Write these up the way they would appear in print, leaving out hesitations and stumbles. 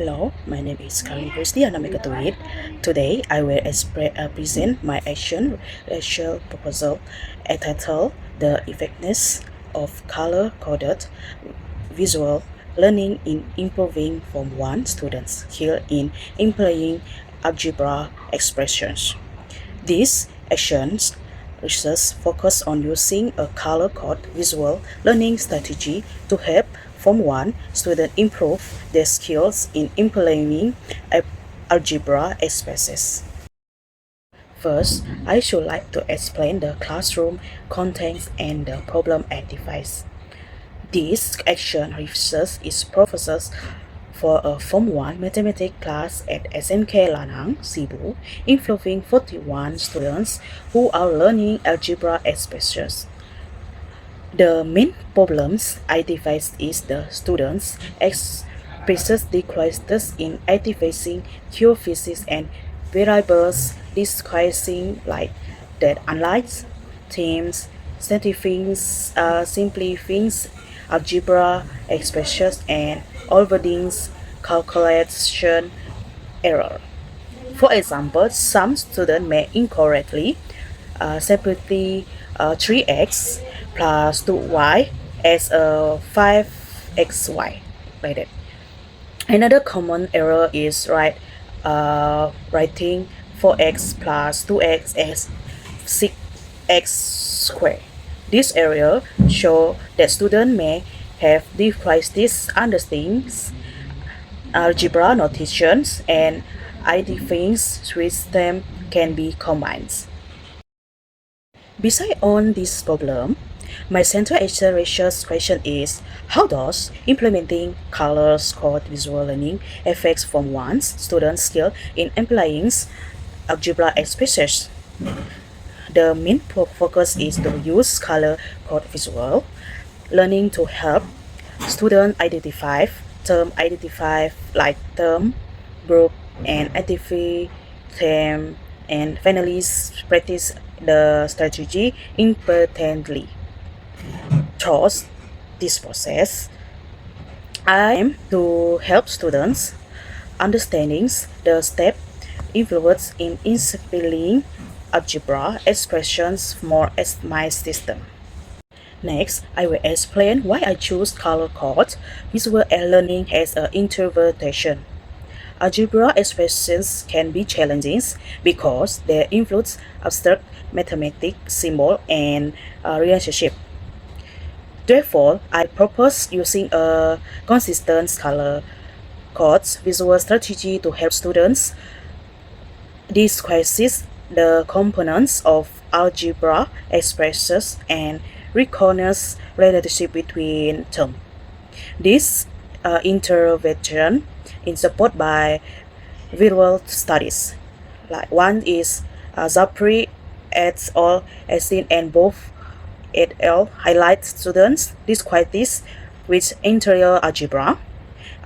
Hello, my name is Claudine Christy and I'm a tuit. Today, I will present my actual proposal entitled The Effectiveness of Color-Coded Visual Learning in Improving Form 1 Students' Skill in Employing Algebra Expressions. These actions research focus on using a color code visual learning strategy to help Form 1 students improve their skills in implementing algebra expressions. First, I should like to explain the classroom contents and the problem identified. This action research is proposed for a Form 1 mathematics class at SMK Lanang, Cebu, involving 41 students who are learning algebra expressions. The main problems identified is the students expresses difficulties in identifying coefficients and variables discussing like that analyze, themes, simplifying algebra expressions and avoiding calculation error. For example, some students may incorrectly separately 3x plus 2y as a 5xy like that. Another common error is writing 4x plus 2x as 6x squared. This error shows that students may have difficulties understanding algebra notations and identifying which them can be combined. Besides on this problem, my central research question is how does implementing colors code visual learning affects Form 1 students' skill in applying algebra expressions? The main focus is to use color code visual learning to help students identify term, group, and identify theme, and finally practice the strategy independently. Through this process, I aim to help students understanding the step involved in instilling algebra expressions more as my system. Next, I will explain why I choose color code visual learning as an interpretation. Algebra expressions can be challenging because they include abstract mathematical symbol and relationship. Therefore, I propose using a consistent color code visual strategy to help students discuss the components of algebra expressions and recognize relationship between terms. This intervention is supported by visual studies. Like one is Zapri et al. Estin and both et al. Highlight students difficulties with interior algebra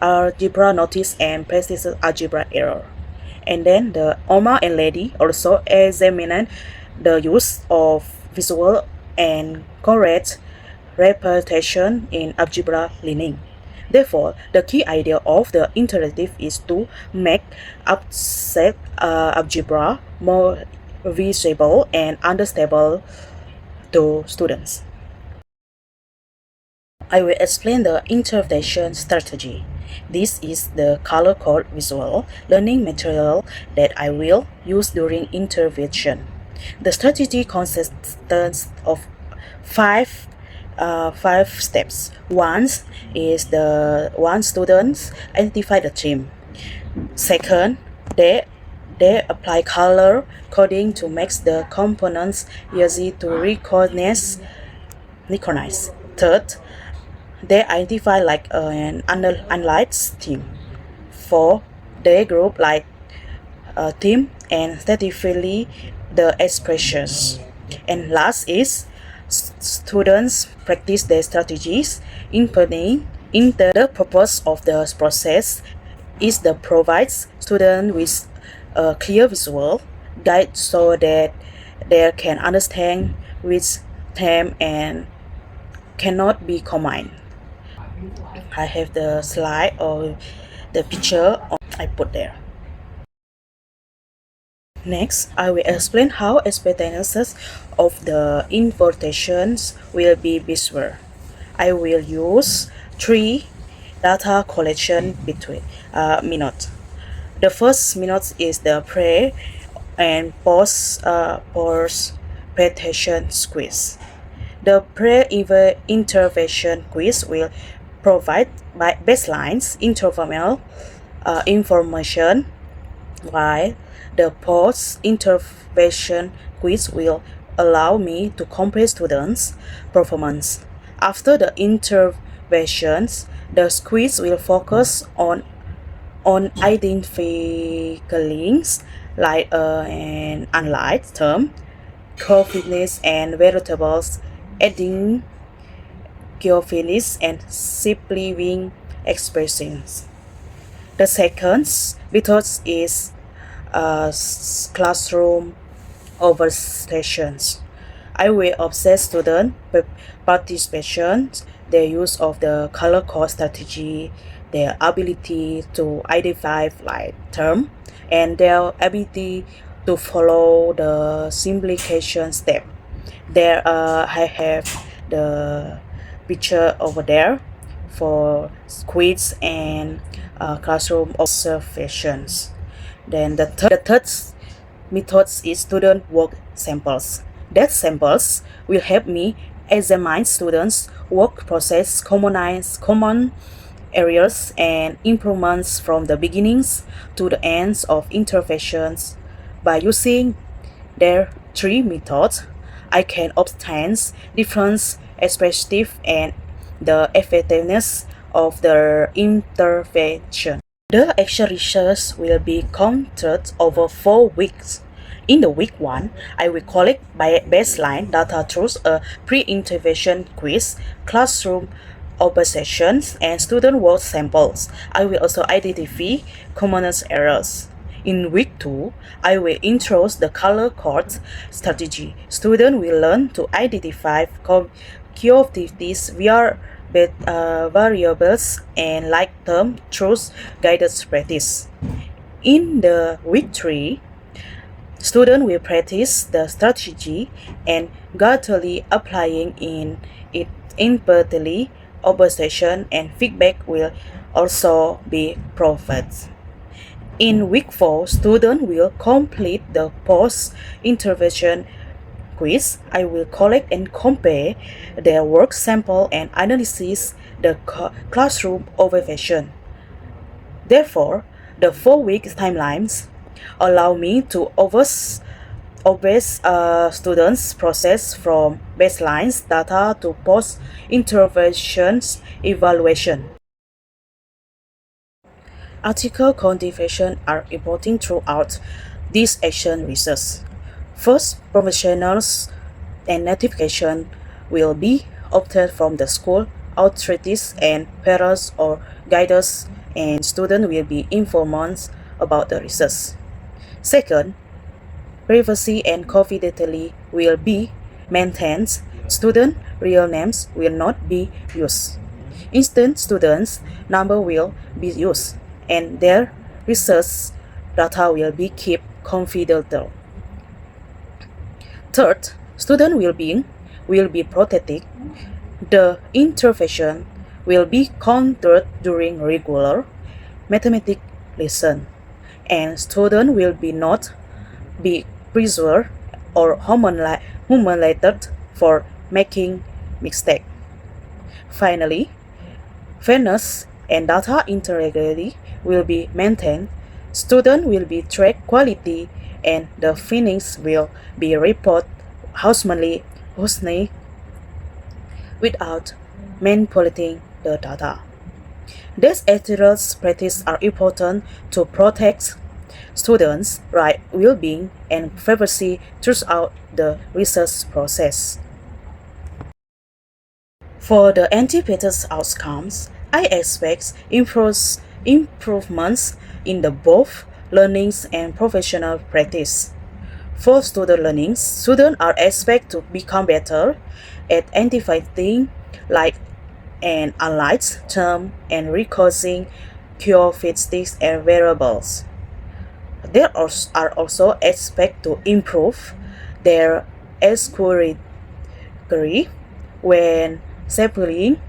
notice and practice algebra error. And then the Omar and Lady also examine the use of visual and correct representation in algebra learning. Therefore, the key idea of the interactive is to make abstract algebra more visible and understandable to students. I will explain the interpretation strategy. This is the color code visual learning material that I will use during intervention. The strategy consists of five steps. One is one students identify the theme. Second, they apply color coding to make the components easy to recognize. Third, they identify like an analyzed theme. Four, they group like a theme and specifically the expressions. And last is students practice their strategies implementing the purpose of the process is to provide students with a clear visual guide so that they can understand which theme and cannot be combined. I have the slide of the picture I put there. Next, I will explain how expectations of the invitations will be visual. I will use three data collection between minutes. The first minute is the pre and post presentation quiz. The pre-intervention quiz will provide baselines informational information, while the post-intervention quiz will allow me to compare students' performance. After the interventions, the quiz will focus on identifying links like and unlike term, coefficients and variables, adding coefficients and simplifying expressions. The second method is classroom observations. I will observe student participation, their use of the color code strategy, their ability to identify like term, and their ability to follow the simplification step. There I have the picture over there for quiz and classroom observations. Then the third method is student work samples. That samples will help me examine students' work process, common areas, and improvements from the beginnings to the ends of interventions. By using their three methods, I can obtain different perspectives and the effectiveness of the intervention. The actual research will be conducted over 4 weeks. In the week 1, I will collect baseline data through a pre-intervention quiz, classroom observations, and student work samples. I will also identify common errors. In week 2, I will introduce the color code strategy. Students will learn to identify coefficients variables and like term through guided practice. In the week 3, students will practice the strategy and gradually applying it inadvertently. Observation and feedback will also be provided. In week 4, students will complete the post-intervention quiz. I will collect and compare their work sample and analyze the classroom observation. Therefore, the 4-week timelines allow me to students' process from baselines data to post-interventions evaluation. Article contributions are important throughout this action research. First, professionals and notification will be obtained from the school authorities and parents or guiders, and students will be informed about the research. Second, privacy and confidentiality will be maintained. Student real names will not be used. Instead, students' number will be used, and their research data will be kept confidential. Third, students will be protected. The intervention will be conducted during regular mathematics lesson, and students will not be pressured or humiliated for making mistakes. Finally, fairness and data integrity will be maintained. Students will be tracked quality, and the findings will be reported honestly without manipulating the data. These ethical practices are important to protect students' right well-being and privacy throughout the research process. For the anticipated outcomes, I expect improvements in the both learnings and professional practice. For student learning, students are expected to become better at identifying like and unlike term and recording secure feedstocks and variables. There are also aspects to improve their security when sampling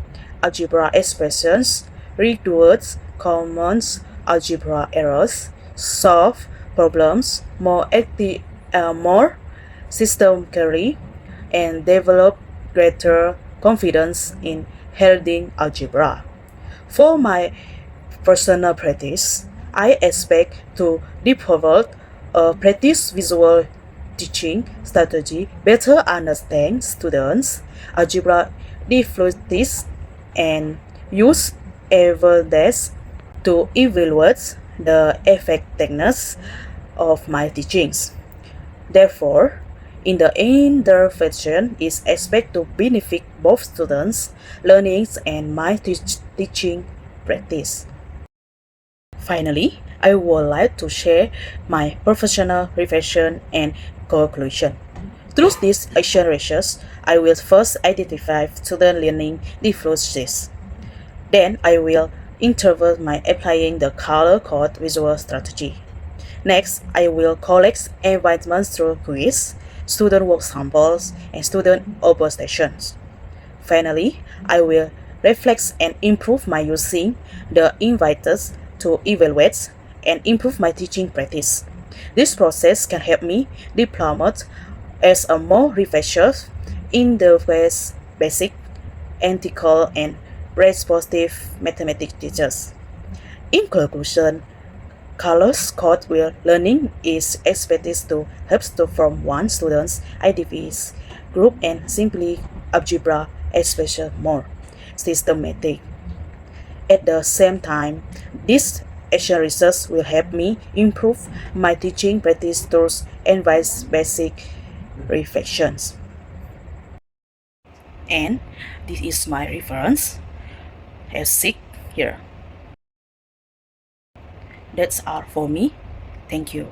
algebra expressions, reduce common algebra errors, solve problems more systematically, and develop greater confidence in handling algebra. For my personal practice, I expect to develop a practice visual teaching strategy better understand students' algebra difficulties and use evidence to evaluate the effectiveness of my teachings. Therefore, in the intervention is expected to benefit both students' learnings and my teaching practice. Finally, I would like to share my professional reflection and conclusion. Through this action research, I will first identify student learning differences. Then I will interpret my applying the color code visual strategy. Next, I will collect environments through quiz, student work samples, and student observations. Finally, I will reflect and improve my using the inviters to evaluate and improve my teaching practice. This process can help me develop as a more refresher in the ways basic, ethical, and responsive mathematics teachers. In conclusion, colors code will learning is expected to help to from one student's IDVs group and simply algebra expression more systematic. At the same time, this action research will help me improve my teaching practice tools and basic reflections. And this is my reference as sick here. That's all for me. Thank you.